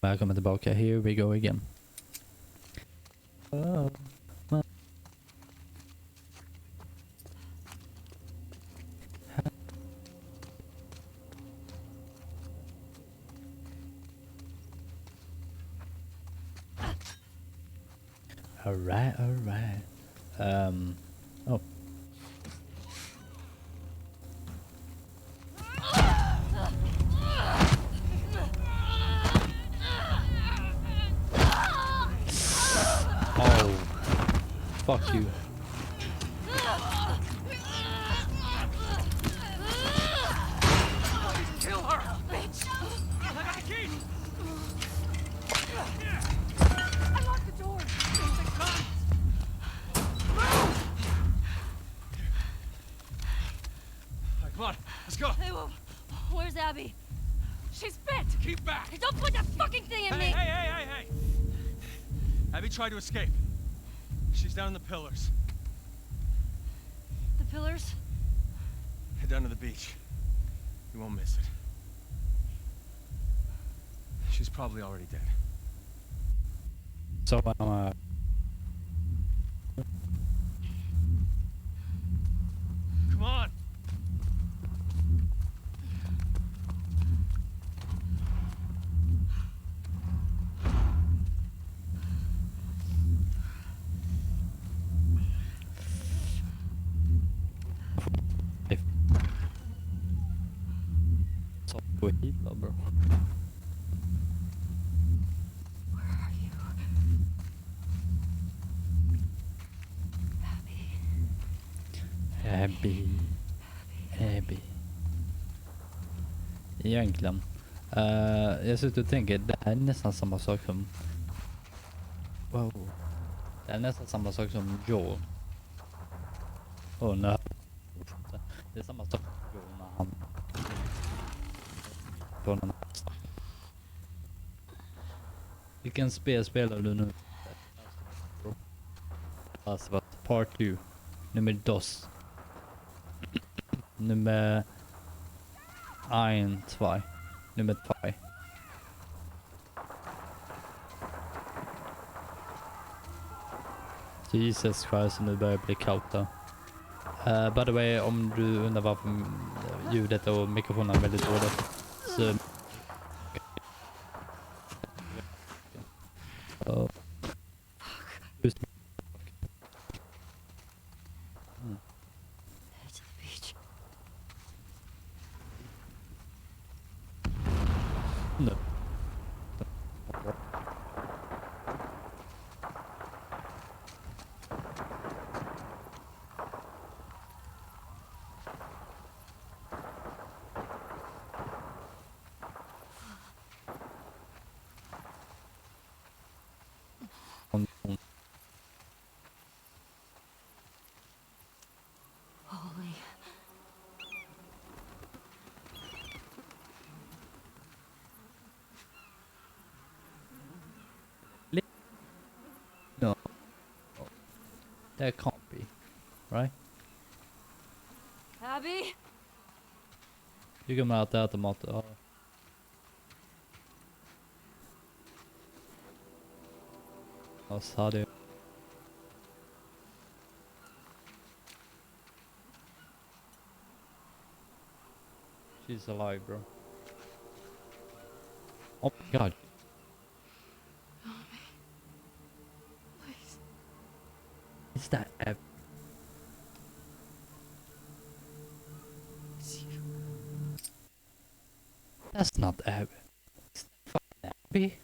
Välkommen tillbaka. Here we go again. Oh. Alright. Oh. Oh. Fuck you. Kill her! Bitch! I got the key! I locked the door! The guns! Alright, come on, let's go! Hey, where's Abby? She's bit! Keep back! Don't put that fucking thing in me! Hey! Abby tried to escape. She's down in the pillars. The pillars? Head down to the beach. You won't miss it. She's probably already dead. So, Come on! gå hit då, bro. Where are you? Abby. Egentligen. Jag sitter och tänker, det här är nästan samma sak som... Wow. Det är nästan samma sak som Joe. Nej. Det är samma sak som Joe när han... På den här. Vilken spel spelar du nu? Alltså, part 2. Nummer 2. Nummer 1, 2. Nummer 2. Jesus Christ, nu börjar det bli kallt där. By the way, om du undrar varför ljudet och mikrofonen är väldigt dåligt, så... Just Head to the beach. nu. Holy. No. That can't be, right? Abby? Du kommer att äta mat. Ja. Vad sa du? She's alive, bro. Oh my god. Please. Is that Abby? It's you. That's not Abby. It's fucking Abby.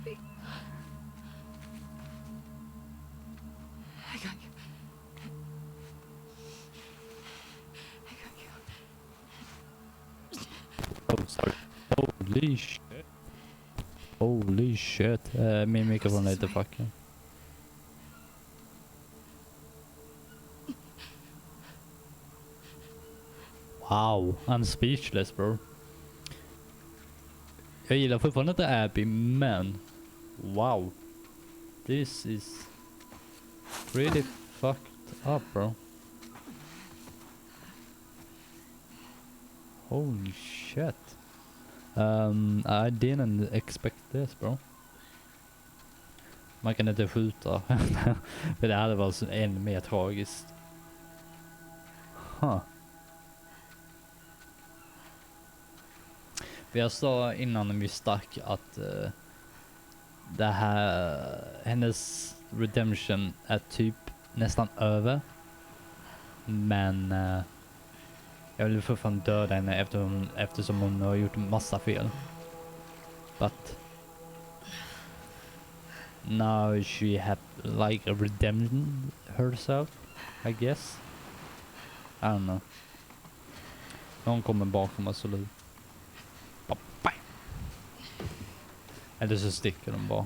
Abby. I got you. I got you. Oh, sorry. Holy shit. Holy shit. Min mikrofon är lite fuckad. Wow, I'm speechless, bro. Jag gillar fortfarande inte Abby, men wow. This is really fucked up, bro. Holy shit. I didn't expect this, bro. Man kan inte skjuta. För det hade varit ännu mer tragiskt. Huh. För jag sa innan vi stack att det här, hennes redemption är typ nästan över. Men jag vill fortfarande döda henne eftersom hon har gjort massa fel. But now she have like a redemption herself, I guess. I don't know. Hon kommer bakom oss och eller så sticker de bara.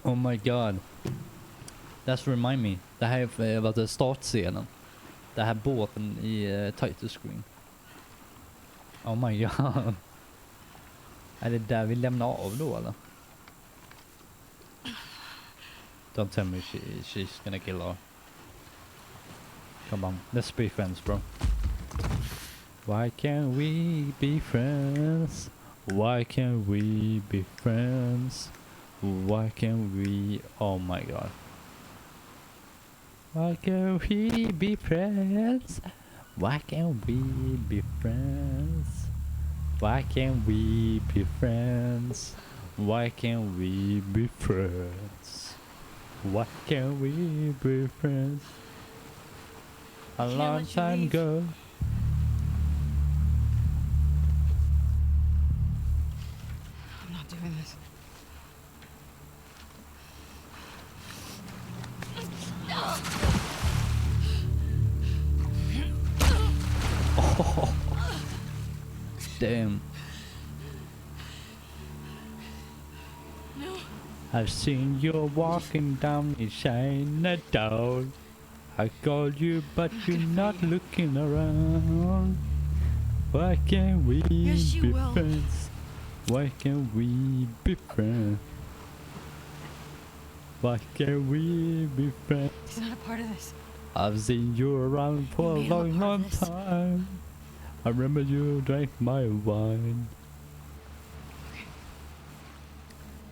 Oh my god. That's remind me. Det här var startscenen. Det här båten i title screen. Oh my god. Är det där vi lämnar av då eller? Don't tell me she's gonna kill her. Come on, let's be friends, bro. Why can't we be friends? Why can't we be friends? Why can't we? Oh my god. Why can't we be friends? Why can't we be friends? Why can't we be friends? Why can't we be friends? Why can't we be friends? A long time ago. I'm not doing this. Oh, damn. No. I've seen you walking down in Chinatown. I called you, but you're not looking around. Why can't we Yes, you be will. friends? Why can't we be friends? Why can't we be friends? He's not a part of this. I've seen you around for a Made him a long, part long of this. time. I remember you drank my wine.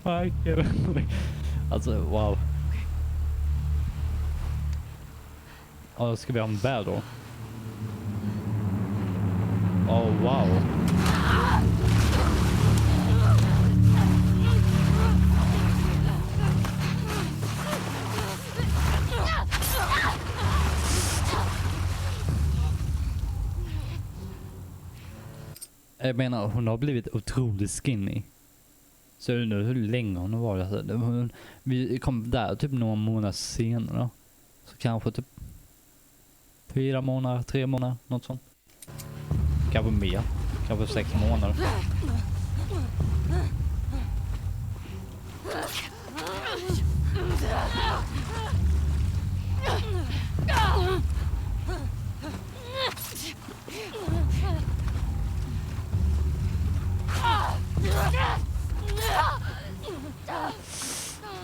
Why can't we? Alltså, wow. Ja, ska vi ha en bär då? Oh, wow. Jag menar, hon har blivit otroligt skinny. Så jag undrar hur länge hon har varit. Vi kom där typ några månader senare. Så kanske typ 4 månader, 3 månader, något sånt. Kanske mer. Kanske 6 månader.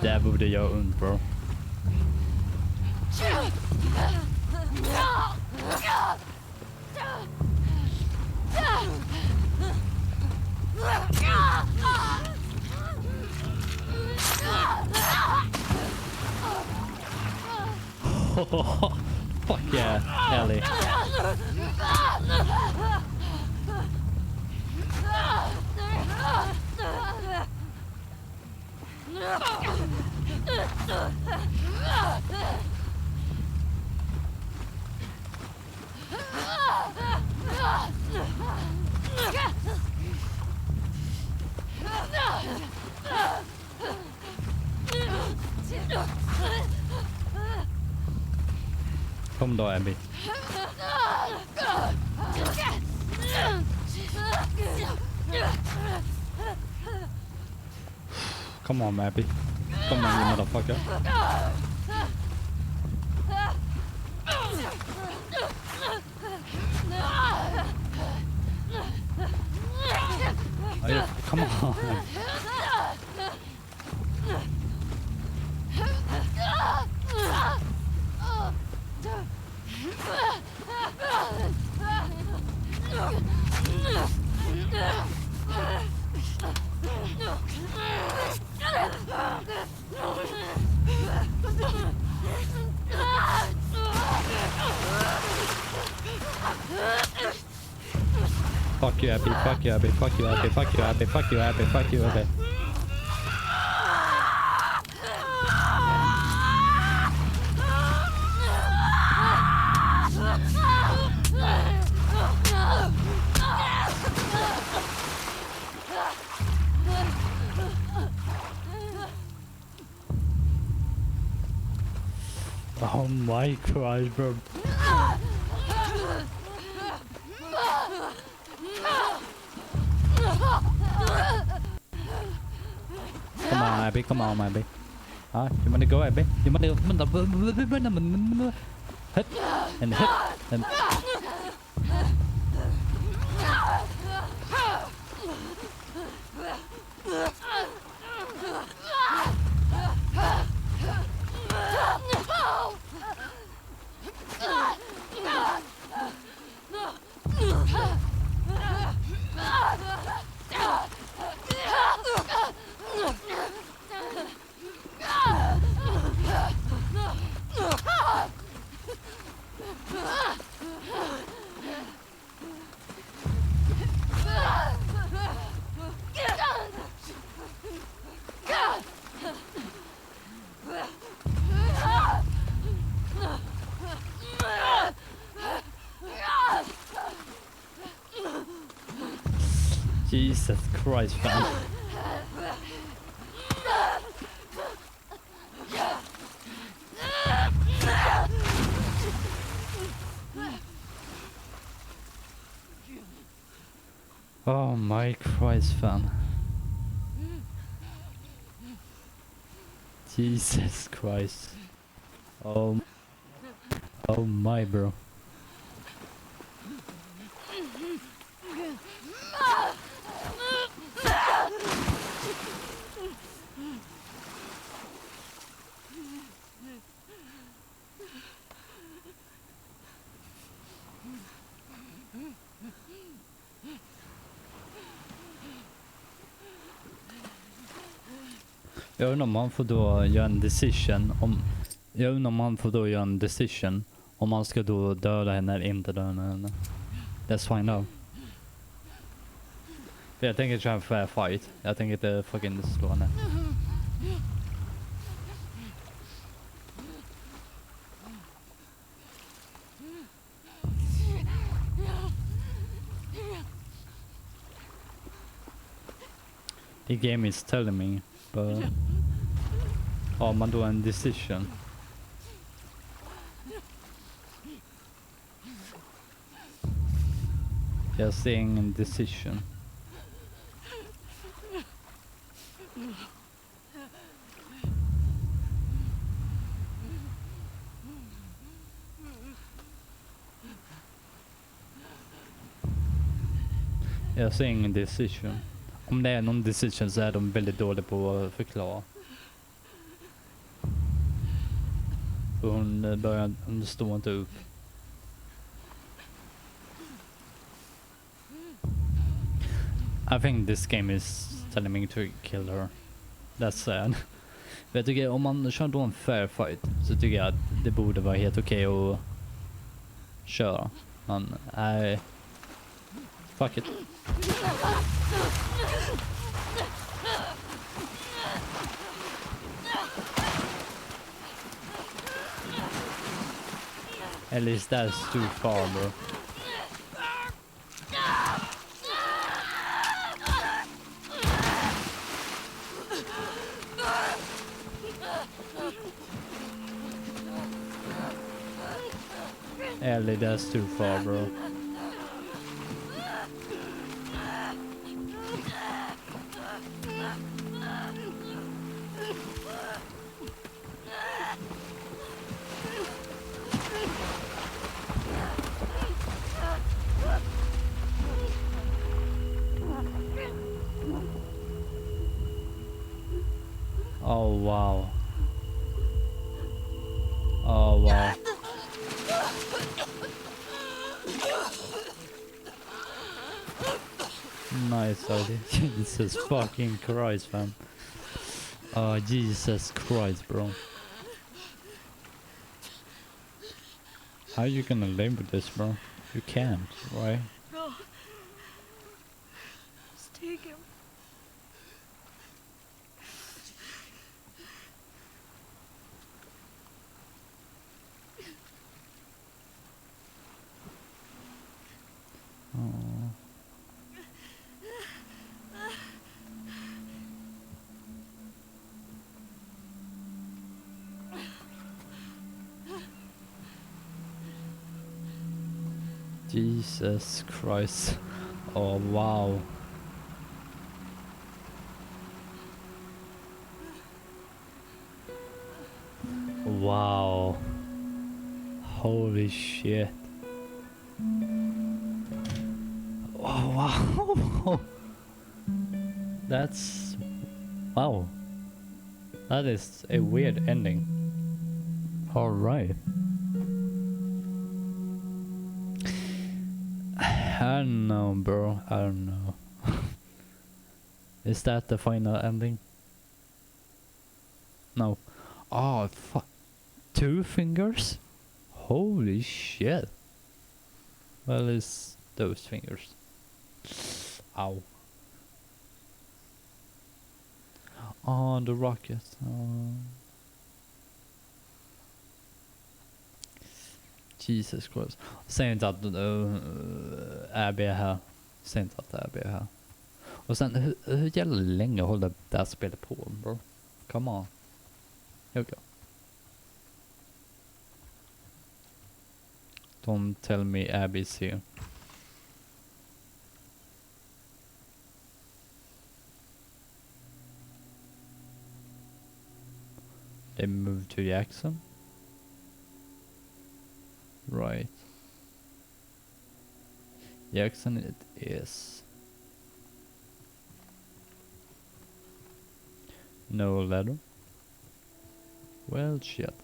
Det borde jag ont, bro. Fuck yeah, Ellie. Kom då, Abby. Come on, Abby. Come on, you motherfucker. Are you, come on. Fuck you, Abby. Fuck you, Abby. Fuck you, Abby. Fuck you, Abby. Fuck you, Abby. Fuck you, Abby. Oh my Christ, bro. Come on, Abby. Come on, Abby. Huh? You wanna go, Abby? You wanna hit and hit and. Jesus Christ, fam. Oh my Christ, fam. Jesus Christ. Oh my, bro. Jag undrar om man får då göra en decision om man ska då döda henne eller inte döda henne. Let's find out. För jag tänker köra en fair fight. Jag tänker inte fucking slå henne. The game is telling me, but har man då en decision? Jag ser ingen decision. Jag ser ingen decision. Om det är någon decision så är de väldigt dåliga på att förklara. För hon står inte upp. I think this game is telling me to kill her. That's sad. För jag tycker om man kör då en fair fight så tycker jag att det borde vara helt okej att köra. Men nej. Fuck it. At least that's too far, bro. Ellie, that's too far, bro. Oh wow. Oh wow. Nice idea. Jesus fucking Christ, fam. Oh Jesus Christ, bro. How you gonna live with this, bro? You can't, right? No. Just take him. Oh. Jesus Christ. Oh wow. Wow. Holy shit. Oh wow. That's wow. That is a weird ending. Alright. I don't know, bro. I don't know. Is that the final ending? No. Oh, fuck. 2 fingers? Holy shit. Well, it's those fingers. Ow. Oh, the rocket. Oh. Jesus Christ. Säg inte att Abby är här. Säg inte att Abby är här. Och sen, hur jävla länge håller det här spelet på, bro? Come on. Here we go. Don't tell me Abby's here. They moved to Jackson? Right. Jackson it is. No letter? Well, shit.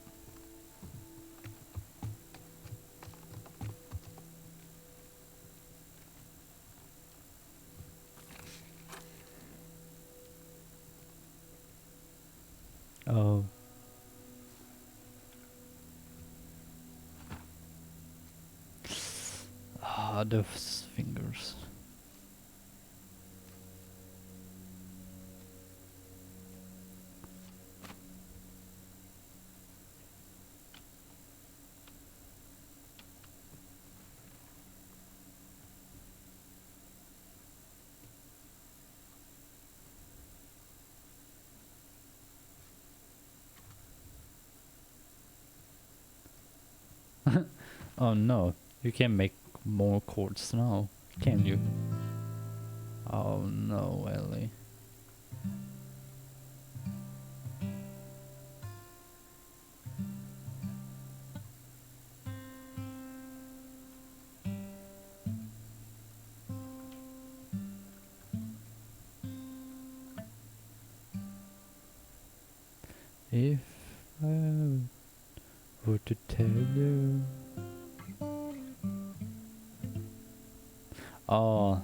Oh. Ah, those fingers. Oh no, you can make more chords now, can you? Oh no, Ellie. If I were to tell you. Ja,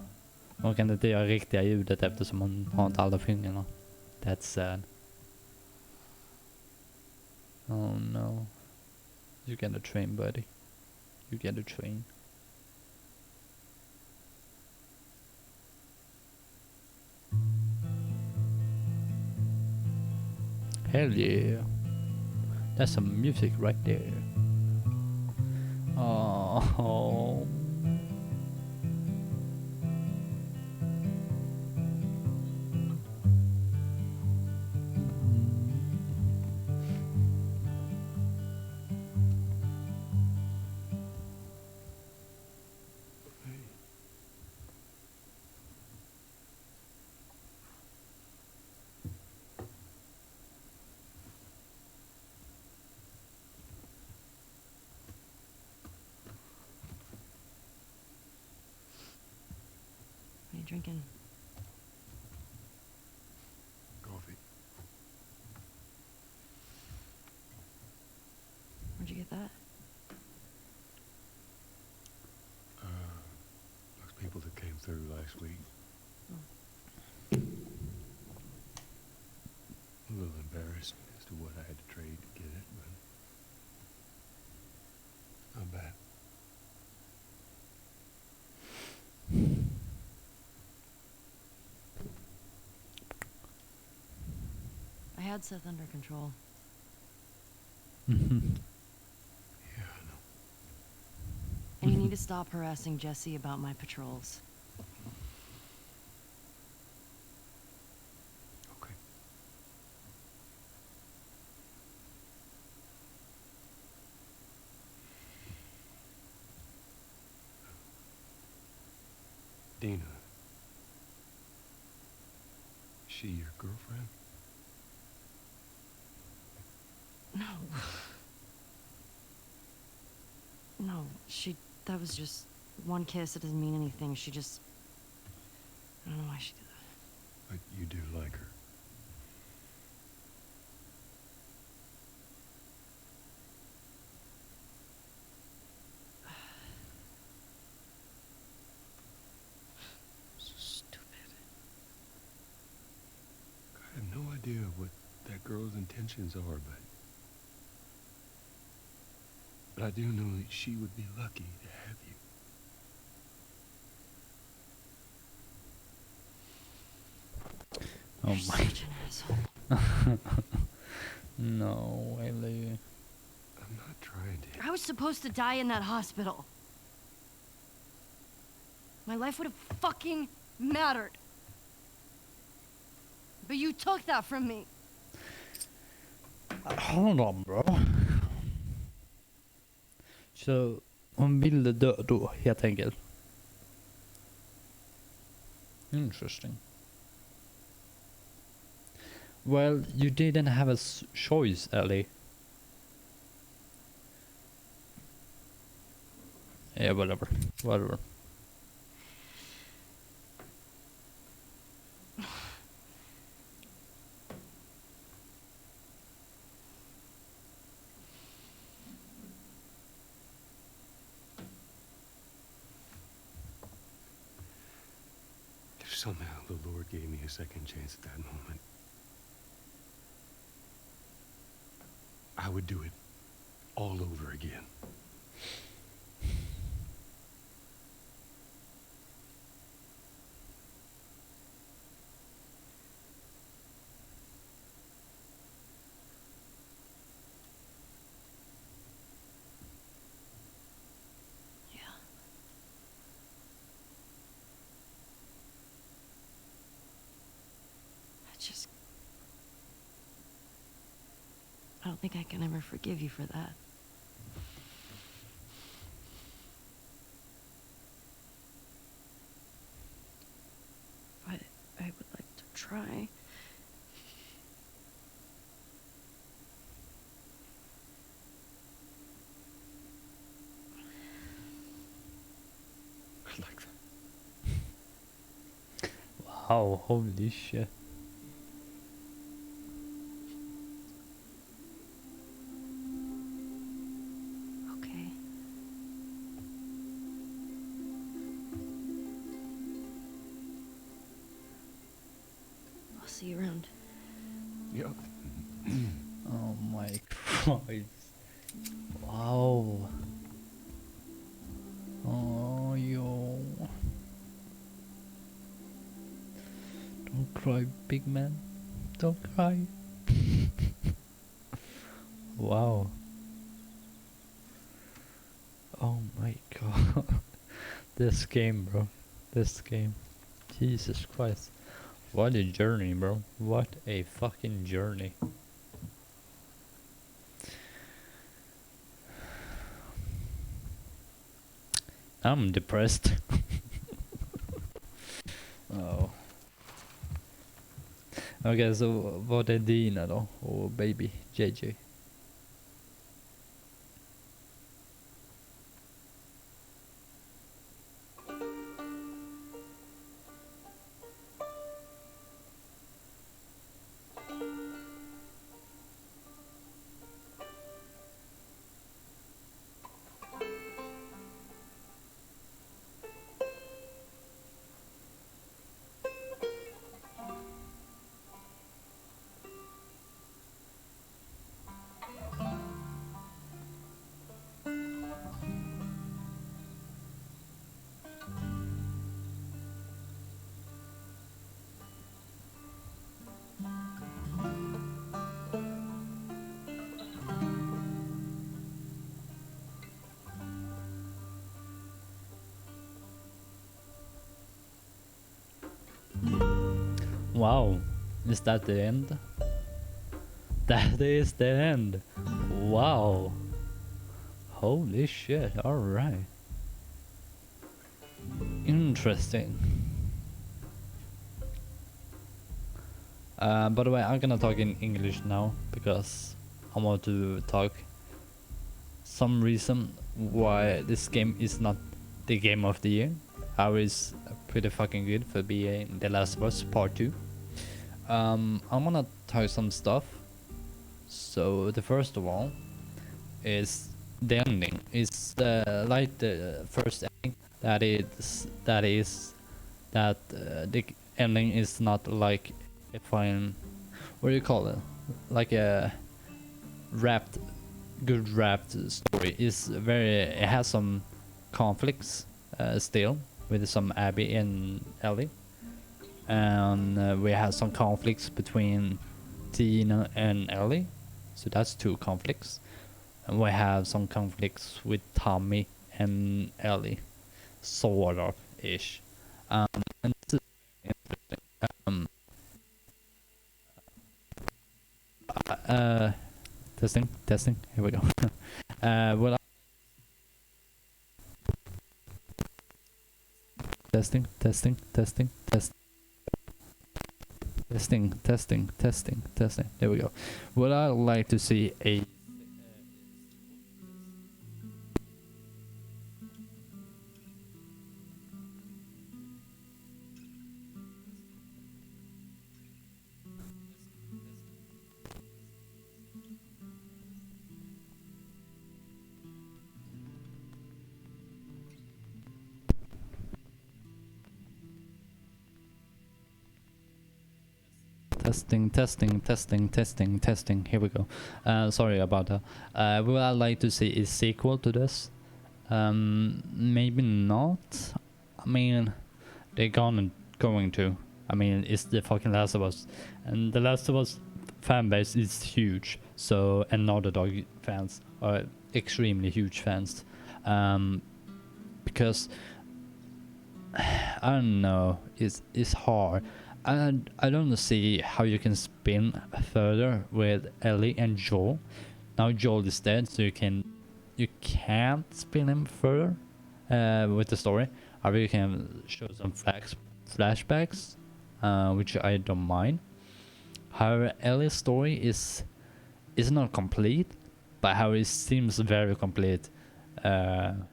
man kan inte göra riktiga ljudet eftersom man har inte alla fingrarna. That's sad. Oh no. You get a train, buddy. You get a train. Hell yeah. That's some music right there. Oh. drinking? Coffee. Where'd you get that? Those people that came through last week. A little embarrassed as to what I had to trade to get it, but not bad. I had Seth under control. Mhm. Yeah, I know. And you need to stop harassing Jesse about my patrols. Okay. Dina. Is she your girlfriend? No. No, that was just one kiss. It doesn't mean anything. She just, I don't know why she did that. But you do like her. So stupid. I have no idea what that girl's intentions are, but I do know that she would be lucky to have you. Oh You're my. such an asshole. No, really. I'm not trying to. I was supposed to die in that hospital. My life would have fucking mattered. But you took that from me. Hold on, bro. Så hon ville dö då, helt enkelt. Interesting. Well, you didn't have a choice, Ellie. Yeah, whatever. Whatever. If somehow the Lord gave me a second chance at that moment, I would do it all over again. Yeah. I don't think I can ever forgive you for that. But I would like to try. I like that. Wow, holy shit. Okay. I'll see you around. Yep. Oh my Christ. Wow. Oh, yo. Don't cry, big man. Don't cry. Wow. Oh my god. This game, bro. This game. Jesus Christ. What a journey, bro. What a fucking journey. I'm depressed. Oh. Okej, så vad är dina då? Och baby JJ. Wow, is that the end? That is the end. Wow. Holy shit, alright. Interesting. By the way, I'm gonna talk in English now because I want to talk some reason why this game is not the game of the year. How is pretty fucking good for being The Last of Us Part 2. I'm gonna talk some stuff. So the first of all is the ending. It's like the first ending that the ending is not like a fine, what do you call it, like a good wrapped story. It has some conflicts still with some Abby and Ellie, and we have some conflicts between Tina and Ellie, so that's two conflicts, and we have some conflicts with Tommy and Ellie, sort of ish. And this is interesting. Testing. Here we go. Well, testing. There we go. Would I like to see a testing. Here we go. Sorry about that. Would I like to see a sequel to this? Maybe not. I mean, they're going to. I mean, it's the fucking Last of Us, and the Last of Us fan base is huge. So, and Naughty Dog fans are extremely huge fans, because I don't know. It's hard. I don't see how you can spin further with Ellie and Joel. Now Joel is dead, so you can't spin him further with the story. However, you can show some flashbacks, which I don't mind. However, Ellie's story is not complete, but how it seems very complete. But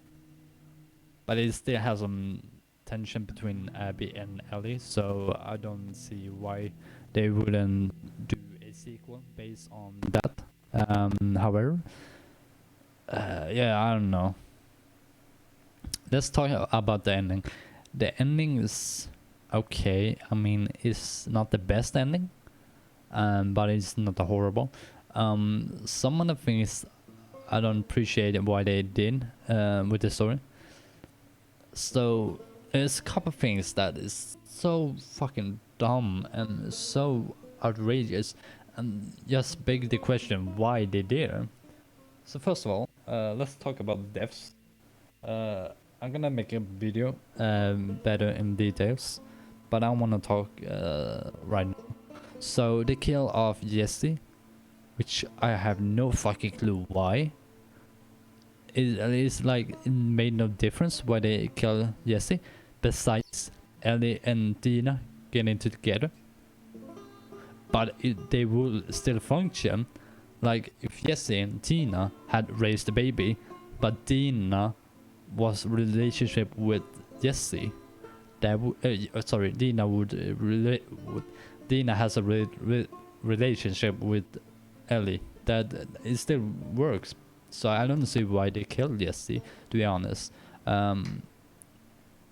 it still has some tension between Abby and Ellie, so I don't see why they wouldn't do a sequel based on that. However, yeah, I don't know. Let's talk about the ending. The ending is okay. I mean, it's not the best ending, but it's not horrible. Some of the things I don't appreciate why they did with the story. So there's a couple of things that is so fucking dumb and so outrageous, and just beg the question why they did it. So first of all, let's talk about deaths. I'm gonna make a video better in details, but I want to talk right now. So the kill of Jesse, which I have no fucking clue why. It's like it made no difference why they kill Jesse, besides Ellie and Dina getting together. But they will still function. Like if Jesse and Tina had raised the baby, but Dina was relationship with Jesse, that Dina Dina has a relationship with Ellie. That it still works. So I don't see why they killed Jesse, to be honest.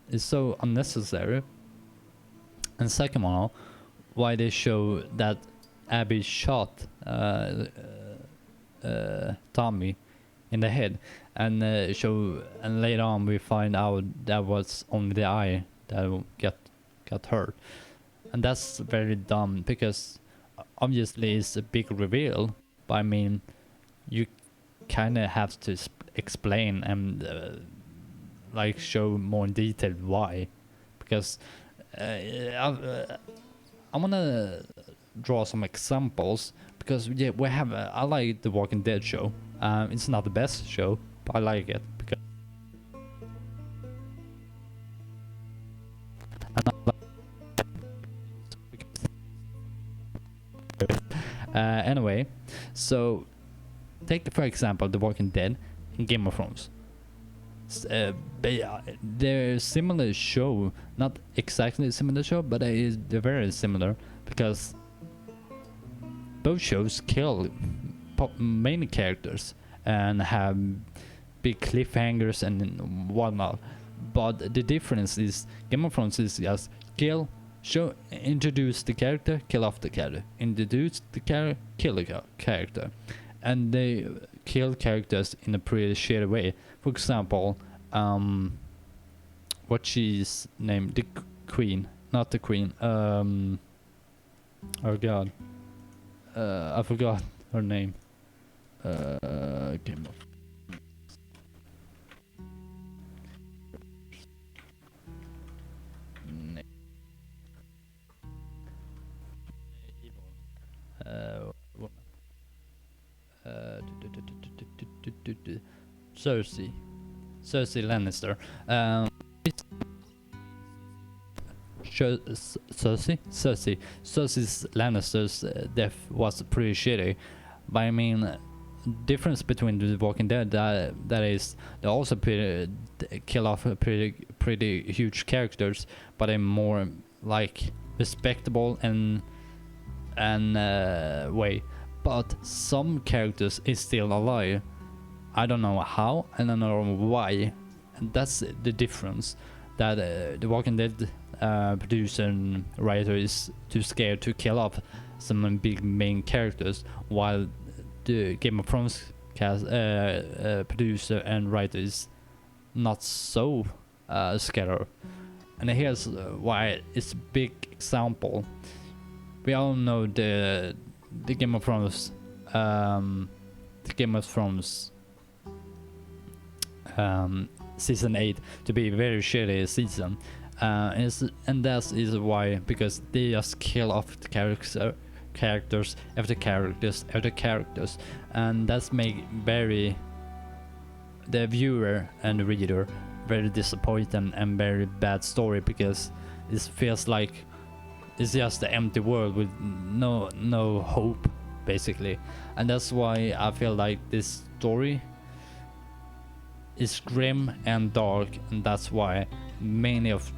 It's so unnecessary. And second of all, why they show that Abby shot Tommy in the head, and later on we find out that was only the eye that got hurt, and that's very dumb because obviously it's a big reveal. But I mean, you kind of have to explain and like show more in detail why, because I wanna draw some examples because yeah, we have. I like the Walking Dead show. It's not the best show, but I like it because. Anyway, so take for example the Walking Dead and Game of Thrones. They're similar show, not exactly similar show, but they're very similar because both shows kill main characters and have big cliffhangers and whatnot. But the difference is Game of Thrones is just kill, show, introduce the character, kill off the character, introduce the character, kill the character, and they kill characters in a pretty shitty way. For example, what she's named, the queen, not the queen. Oh god, I forgot her name. Game of. Cersei Lannister. Cersei's Lannister's death was pretty shitty, but I mean, difference between the Walking Dead that is they also kill off pretty huge characters, but they're more like respectable and way. But some characters is still alive. I don't know how, and I don't know why, and that's the difference. That the Walking Dead producer and writer is too scared to kill off some big main characters, while the Game of Thrones producer and writer is not so scared. And here's why it's a big example. We all know the Game of Thrones, season 8 to be a very shitty season, and that is why, because they just kill off the characters after characters, and that's make the viewer and the reader very disappointed and very bad story, because it feels like it's just an empty world with no hope basically. And that's why I feel like this story is grim and dark, and that's why many of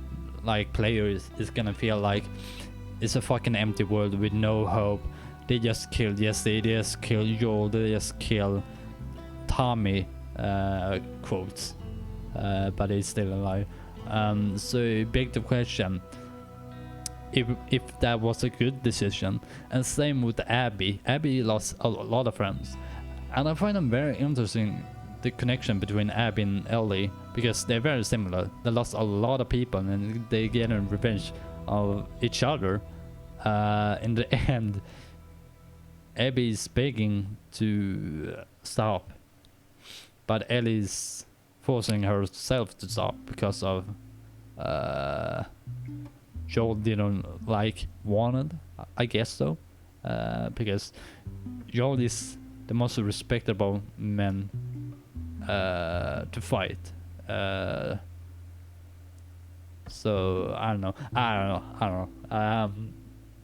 like players is gonna feel like it's a fucking empty world with no hope. They just killed Jesse, they just killed Joel, they just killed Tommy, quotes, but he's still alive. So it begs the question if that was a good decision. And same with Abby. Abby lost a lot of friends, and I find them very interesting, the connection between Abby and Ellie, because they're very similar. They lost a lot of people and they get in revenge of each other. In the end, Abby is begging to stop, but Ellie's forcing herself to stop because of Joel didn't wanted, I guess so, because Joel is the most respectable man to fight. So I don't know.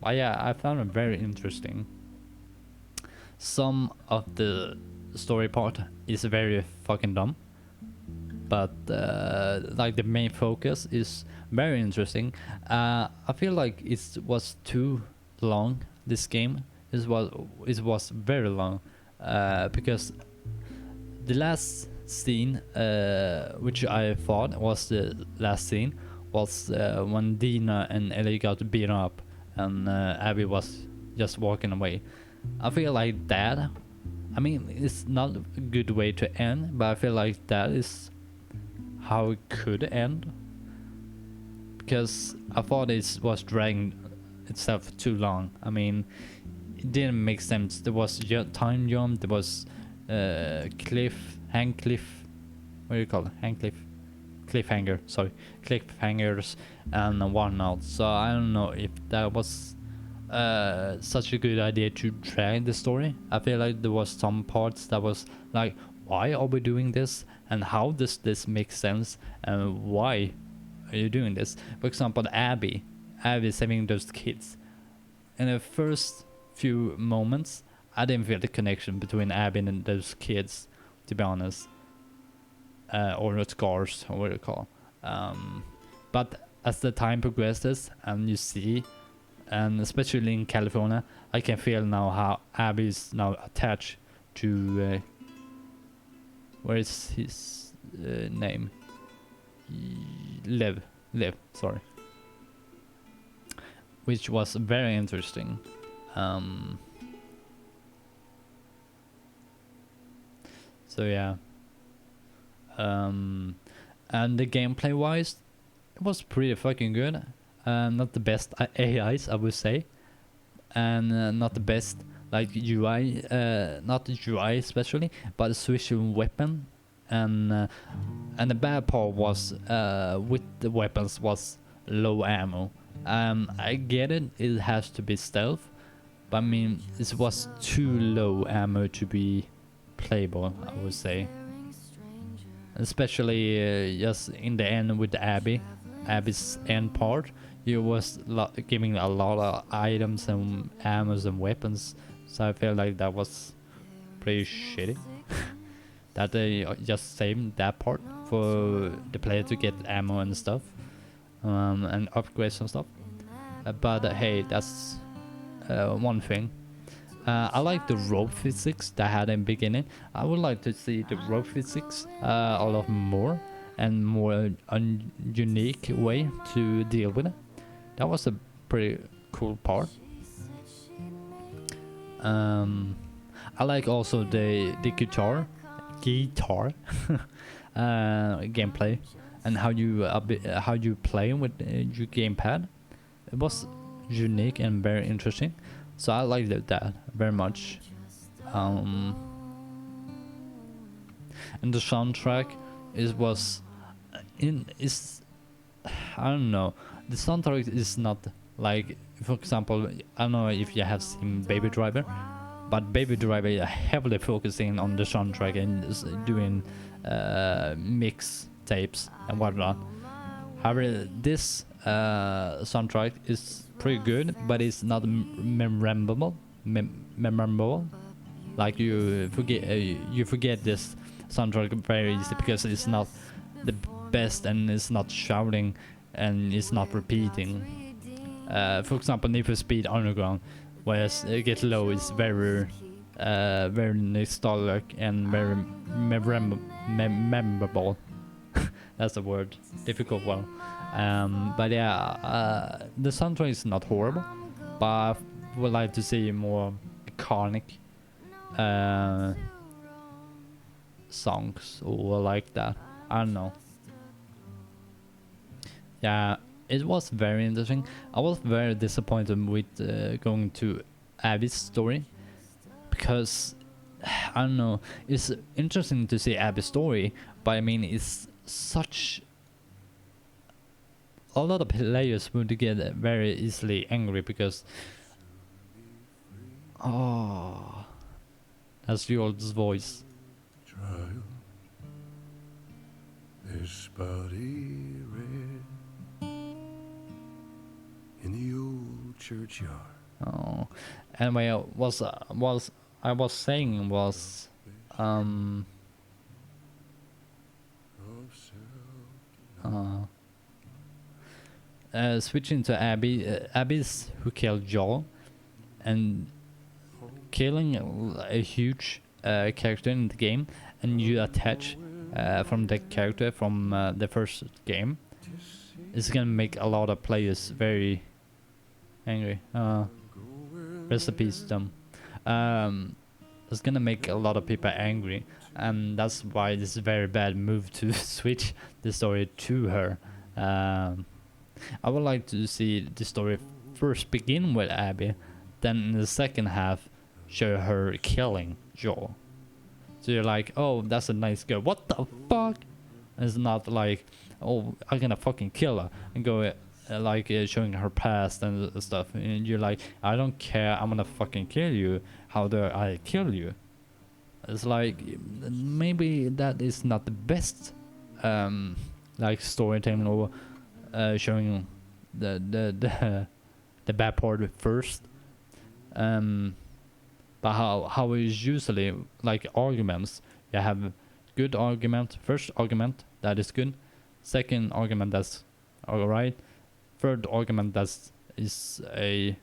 But yeah, I found it very interesting. Some of the story part is very fucking dumb, but like the main focus is very interesting. I feel like it was too long. This game it was very long, because the last scene, which I thought was the last scene, was when Dina and Ellie got beaten up and Abby was just walking away. I feel like that, I mean, it's not a good way to end, but I feel like that is how it could end, because I thought it was dragging itself too long. I mean, it didn't make sense. There was time jump, there was cliffhangers and whatnot. So I don't know if that was such a good idea to drag the story. I feel like there was some parts that was like, why are we doing this, and how does this make sense, and why are you doing this? For example, Abby saving those kids. In the first few moments, I didn't feel the connection between Abby and those kids, to be honest, or the scars, or what you call. But as the time progresses and you see, and especially in California, I can feel now how Abby is now attached to where is his name? Lev, sorry. Which was very interesting. So yeah. And the gameplay wise, it was pretty fucking good. Not the best AIs, I would say, and not the best like UI, not the UI especially, but the switching weapon, and the bad part was with the weapons was low ammo. I get it, it has to be stealth, but I mean it was too low ammo to be playable, I would say. Especially just in the end with Abby's end part, you was giving a lot of items and ammos and weapons, so I feel like that was pretty shitty. That they just saved that part for the player to get ammo and stuff, and upgrades and stuff. But hey, that's one thing. I like the rope physics that I had in the beginning. I would like to see the rope physics a lot more, and more unique way to deal with it. That was a pretty cool part. I like also the guitar gameplay, and how you play with your gamepad. It was unique and very interesting, so I liked that very much. And the soundtrack is I don't know. The soundtrack is not like, for example, I don't know if you have seen Baby Driver, but Baby Driver is heavily focusing on the soundtrack and is doing mix tapes and whatnot. However, this soundtrack is pretty good, but it's not memorable. Like you forget this soundtrack very easy because it's not the best, and it's not shouting, and it's not repeating. For example, Need for Speed Underground, whereas Get Low is very nostalgic and very memorable. That's the word, difficult one. But yeah, the soundtrack is not horrible, but I would like to see more iconic songs or like that. I don't know. Yeah, it was very interesting. I was very disappointed with going to Abby's story, because I don't know, it's interesting to see Abby's story, but I mean it's such a lot of players would get very easily angry because that's George's voice. Trial, this body red in the old churchyard. Oh, anyway, I was saying was switching to Abby. Abby's who killed Joel, and killing a huge character in the game, and you attach from the character from the first game, is gonna make a lot of players very angry. Recipes them. It's gonna make a lot of people angry, and that's why this is a very bad move to switch the story to her. I would like to see the story first begin with Abby, then in the second half show her killing Joel. So you're like, oh, that's a nice girl. What the fuck? And it's not like, oh, I'm gonna fucking kill her and go showing her past and stuff, and you're like, I don't care, I'm gonna fucking kill you. How do I kill you? It's like, maybe that is not the best like storytelling, or showing the bad part first. But how is usually like arguments, you have good argument, first argument that is good, second argument that's alright, third argument that's is a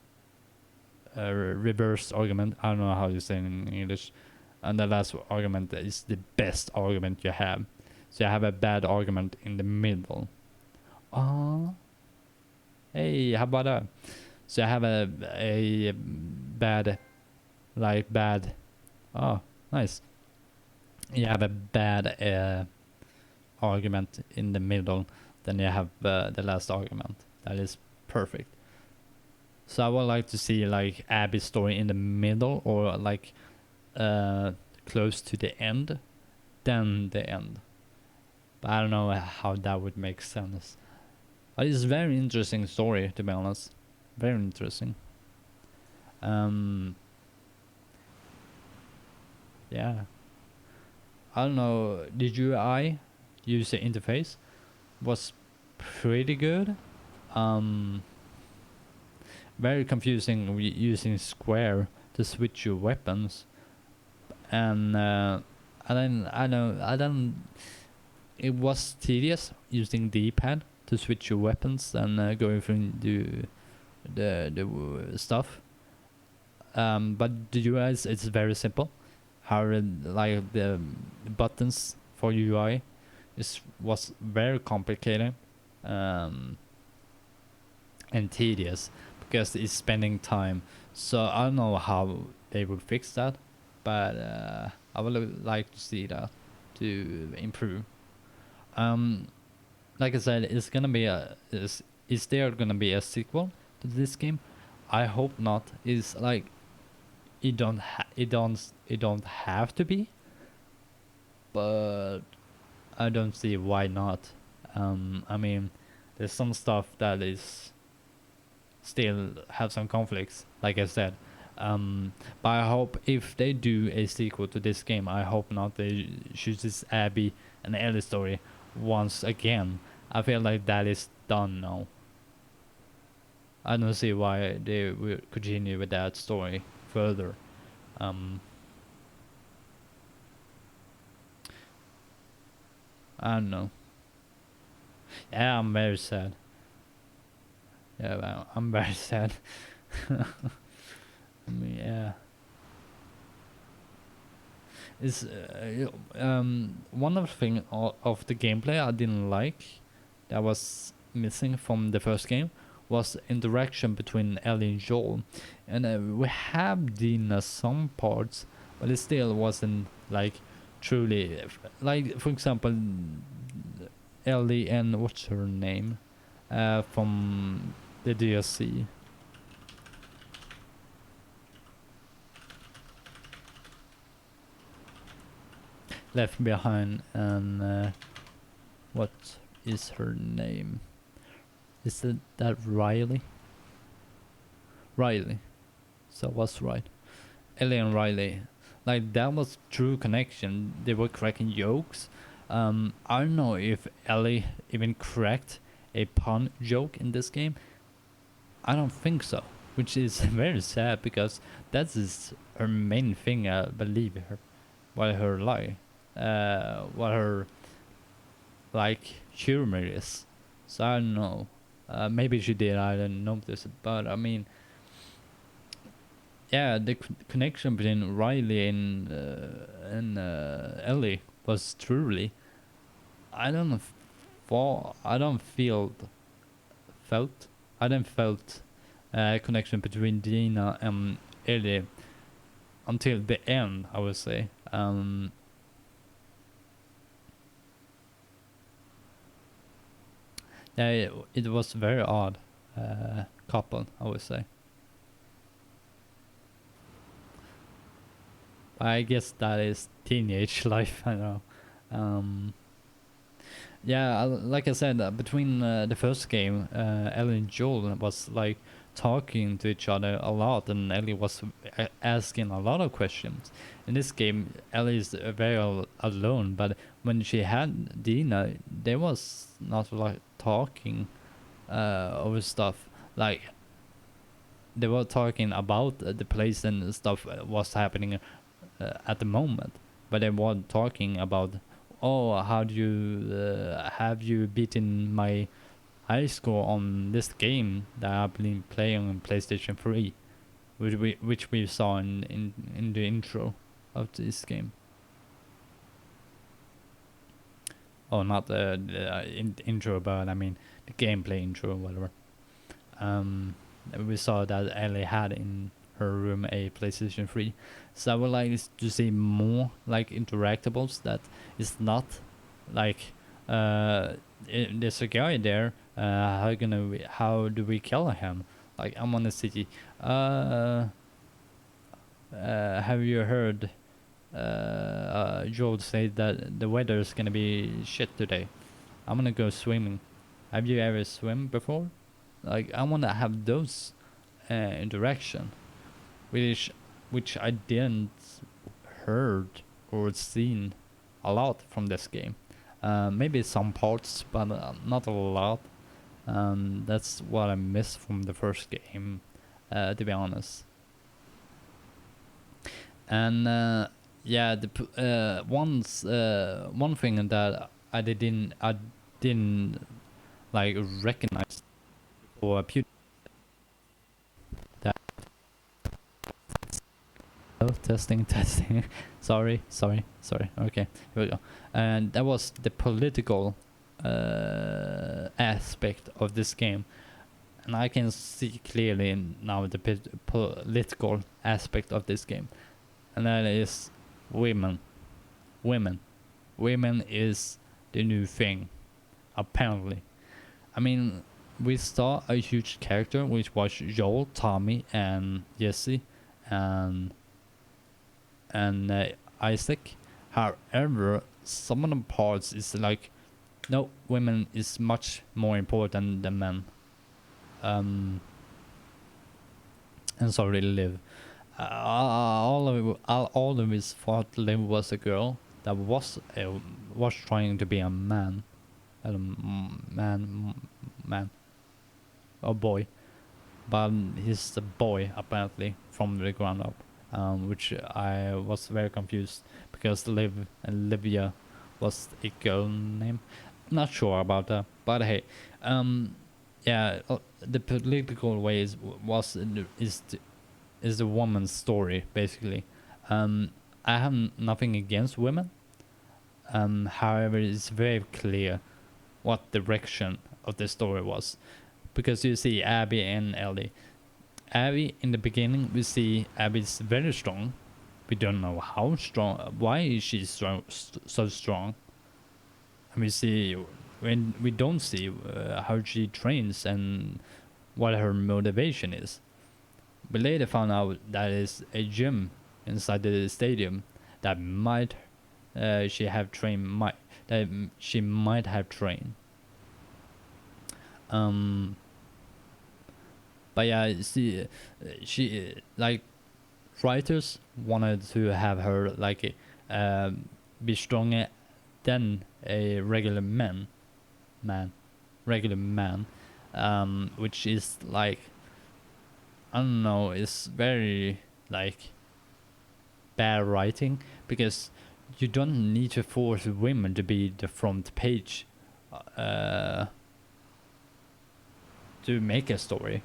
reverse argument, I don't know how you say it in English, and the last argument is the best argument you have. So you have a bad argument in the middle. Hey, how about that? So I have a bad, like bad. Oh, nice. You have a bad argument in the middle, then you have the last argument. That is perfect. So I would like to see like Abby's story in the middle, or like close to the end, then the end. But I don't know how that would make sense. But it's a very interesting story, to be honest. Very interesting. Yeah. I don't know. The UI user interface was pretty good. Very confusing using square to switch your weapons, and I don't. It was tedious using D-pad to switch your weapons and going through the stuff. But the UI it's very simple. How like the buttons for UI was very complicated and tedious, because it's spending time. So I don't know how they will fix that, but I would like to see that to improve. Like I said, it's gonna be is there gonna be a sequel to this game? I hope not. It's like it don't have to be, but I don't see why not. I mean, there's some stuff that is still have some conflicts, like I said. But I hope if they do a sequel to this game, I hope not they choose this Abby and Ellie story once again. I feel like that is done now. I don't see why they will continue with that story further. I don't know. Yeah, I'm very sad. Yeah, well, I'm very sad. I mean, yeah. It's one of the thing of the gameplay I didn't like, that was missing from the first game, was interaction between Ellie and Joel, and we have Dina some parts, but it still wasn't like truly like, for example, Ellie and what's her name from the DLC. Left Behind, and what is her name? Is that Riley? Riley. So I was right. Ellie and Riley. Like, that was true connection. They were cracking jokes. I don't know if Ellie even cracked a pun joke in this game. I don't think so. Which is very sad, because that is her main thing, I believe. What her like humor is. So I don't know. Maybe she did, I didn't notice it, but I mean, yeah, the connection between Riley and Ellie was truly, I don't felt connection between Dina and Ellie until the end, I would say. Yeah, it was very odd couple, I would say. I guess that is teenage life, I know. Yeah, like I said, between the first game, Ellie and Joel was like talking to each other a lot, and Ellie was asking a lot of questions. In this game, Ellie is very alone, but when she had Dina, they was not like talking over stuff. Like they were talking about the place and stuff was happening at the moment, but they weren't talking about, oh, how do you have you beaten my high score on this game that I've been playing on PlayStation 3, which we saw in the intro of this game. Oh, not the intro, but I mean the gameplay intro or whatever. We saw that Ellie had in her room a PlayStation 3. So I would like to see more like interactables that is not like there's a guy there. How do we kill him? Like I'm on the city. Have you heard Joel say that the weather is gonna be shit today? I'm gonna go swimming. Have you ever swim before? Like I wanna have those interaction, which I didn't heard or seen a lot from this game. Maybe some parts, but not a lot. That's what I miss from the first game, to be honest. And yeah, one thing that I didn't like recognize for PewDiePie. Oh, testing. sorry. Okay, here we go. And that was the political aspect of this game, and I can see clearly now the political aspect of this game, and that is women. Women is the new thing, apparently. I mean, we saw a huge character which was Joel, Tommy, and Jesse, and Isaac. However, some of the parts is like, no, women is much more important than men. And sorry, Liv. All of us thought Liv was a girl that was trying to be a man, man, a boy, but he's a boy apparently from the ground up. Which I was very confused because Liv and Livia was a girl name. Not sure about that, but hey, yeah, the political ways is the woman's story basically. I have nothing against women. However, it's very clear what direction of the story was, because you see Abby and Ellie. Abby, in the beginning, we see Abby's very strong. We don't know how strong, why is she so strong. And we see, when we don't see how she trains and what her motivation is. We later found out that is a gym inside the stadium that she might have trained. But yeah, see, she like writers wanted to have her like be stronger than a regular man, which is like, I don't know, it's very like bad writing, because you don't need to force women to be the front page to make a story.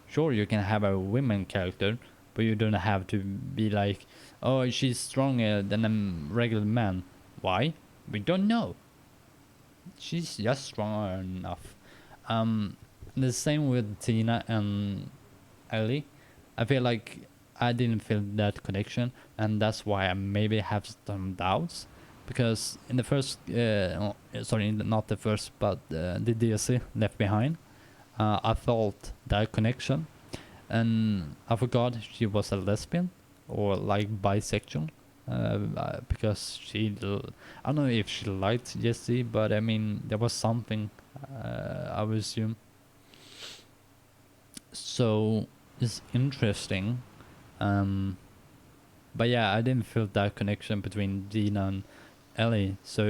Sure, you can have a women character, but you don't have to be like, oh, she's stronger than a regular man. Why? We don't know. She's just strong enough. The same with Tina and Ellie. I feel like I didn't feel that connection, and that's why I maybe have some doubts. Because in the first, not the first, but the DLC Left Behind, I felt that connection, and I forgot she was a lesbian or like bisexual. because I don't know if she liked Jesse, but I mean there was something, I would assume. So it's interesting. But yeah, I didn't feel that connection between Dina and Ellie. So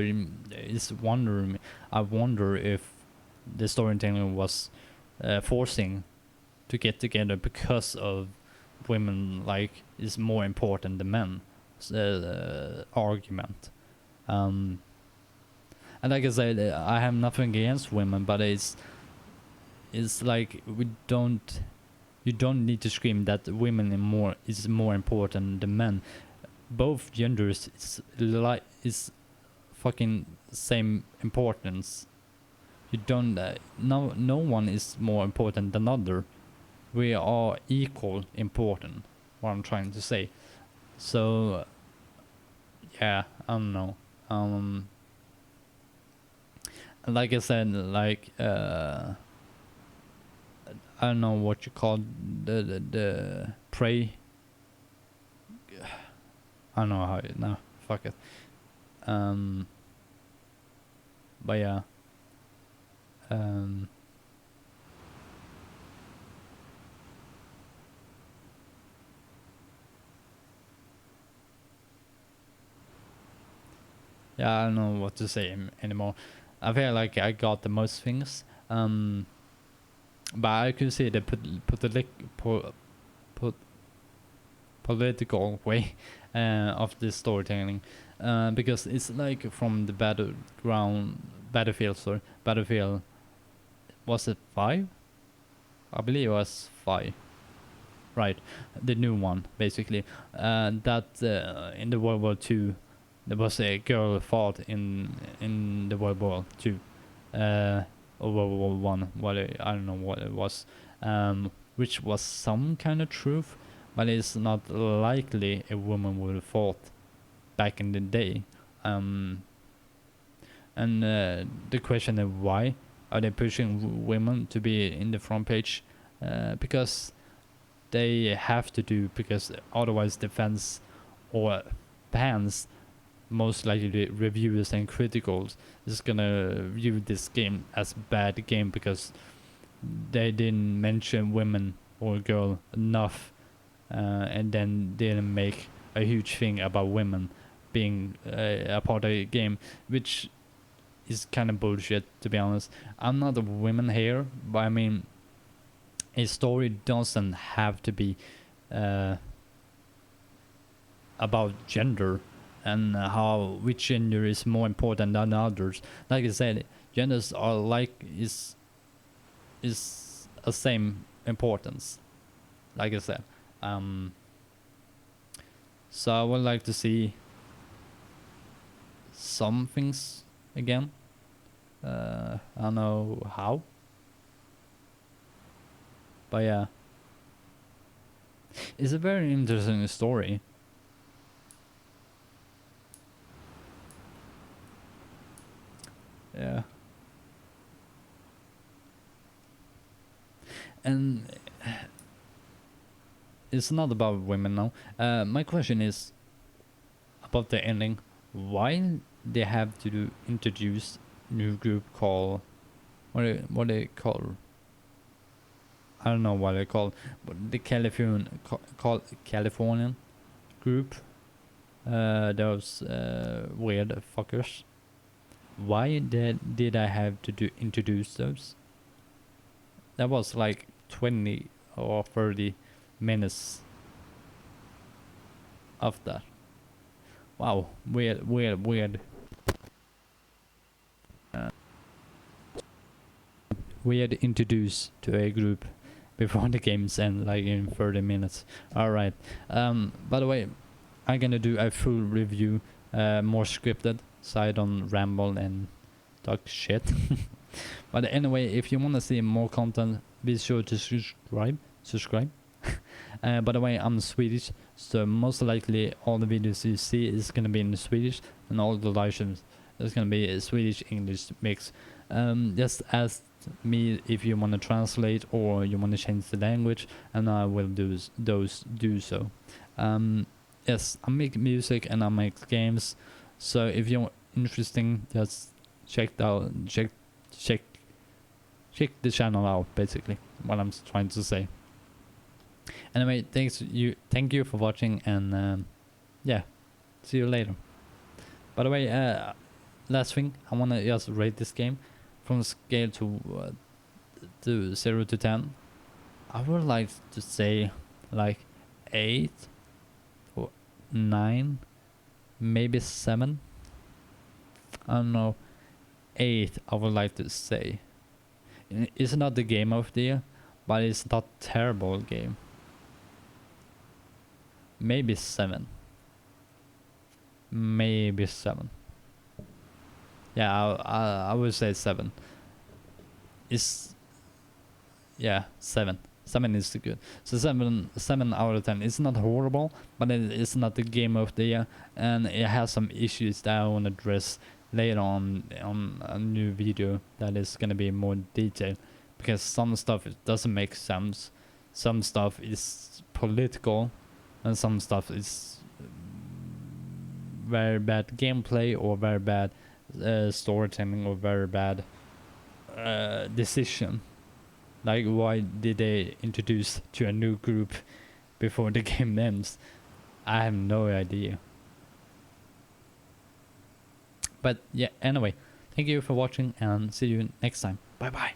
I wonder if the storytelling was forcing to get together because of women like is more important than men argument. And like I said, I have nothing against women, but it's like you don't need to scream that women is more important than men. Both genders is fucking same importance. You don't no one is more important than other. We are equal important. What I'm trying to say. So yeah, I don't know. Like I said, like I don't know what you call the prey. I don't know how. No, fuck it. But yeah. Yeah, I don't know what to say anymore. I feel like I got the most things. But I could see the political way of this storytelling, because it's like from the battlefield. Was it 5? I believe it was 5. Right, the new one basically. That in the World War II, there was a girl fought in the World War II, or World War One. I don't know what it was, which was some kind of truth, but it's not likely a woman would have fought back in the day. And the question is, why are they pushing women to be in the front page? Because they have to do, because otherwise the fans or fans, most likely reviewers and criticals, is gonna view this game as bad game because they didn't mention women or girl enough, and then didn't make a huge thing about women being a part of the game, which is kind of bullshit, to be honest. I'm not a woman here, but I mean, a story doesn't have to be about gender and how which gender is more important than others. Like I said, genders are like is a same importance. Like I said, so I would like to see some things again. I don't know how. But yeah, it's a very interesting story. Yeah. And it's not about women now. My question is about the ending. Why they have to introduce new group called what they call? I don't know what they call, but the Californian group. Those weird fuckers. Why did I have to introduce those? That was like 20 or 30 minutes of that. Wow, weird. Weird introduced to a group before the games end, like in 30 minutes. Alright. By the way, I'm gonna do a full review, more scripted, so I don't ramble and talk shit. But anyway, if you wanna see more content, be sure to subscribe. By the way, I'm Swedish, so most likely all the videos you see is gonna be in Swedish, and all the live streams is gonna be a Swedish-English mix. Just ask me if you want to translate or you want to change the language, and I will do so. yes, I make music and I make games. So if you're interesting, just check the channel out. Basically, what I'm trying to say. Anyway, thank you for watching, and yeah, see you later. By the way, last thing, I wanna just rate this game from a scale to 0 to 10. I would like to say like 8 or 9, maybe 7. I don't know. 8, I would like to say. It's not the game of the year, but it's not terrible game. Maybe 7. Maybe 7. Yeah, I would say 7. It's, yeah, 7. 7 is good. So 7 out of 10. It's not horrible, but it's not the game of the year, and it has some issues that I want to address later on a new video that is gonna be more detailed, because some stuff doesn't make sense, some stuff is political, and some stuff is very bad gameplay or very bad storytelling or very bad decision. Like, why did they introduce to a new group before the game ends? I have no idea. But yeah, anyway, thank you for watching and see you next time. Bye bye.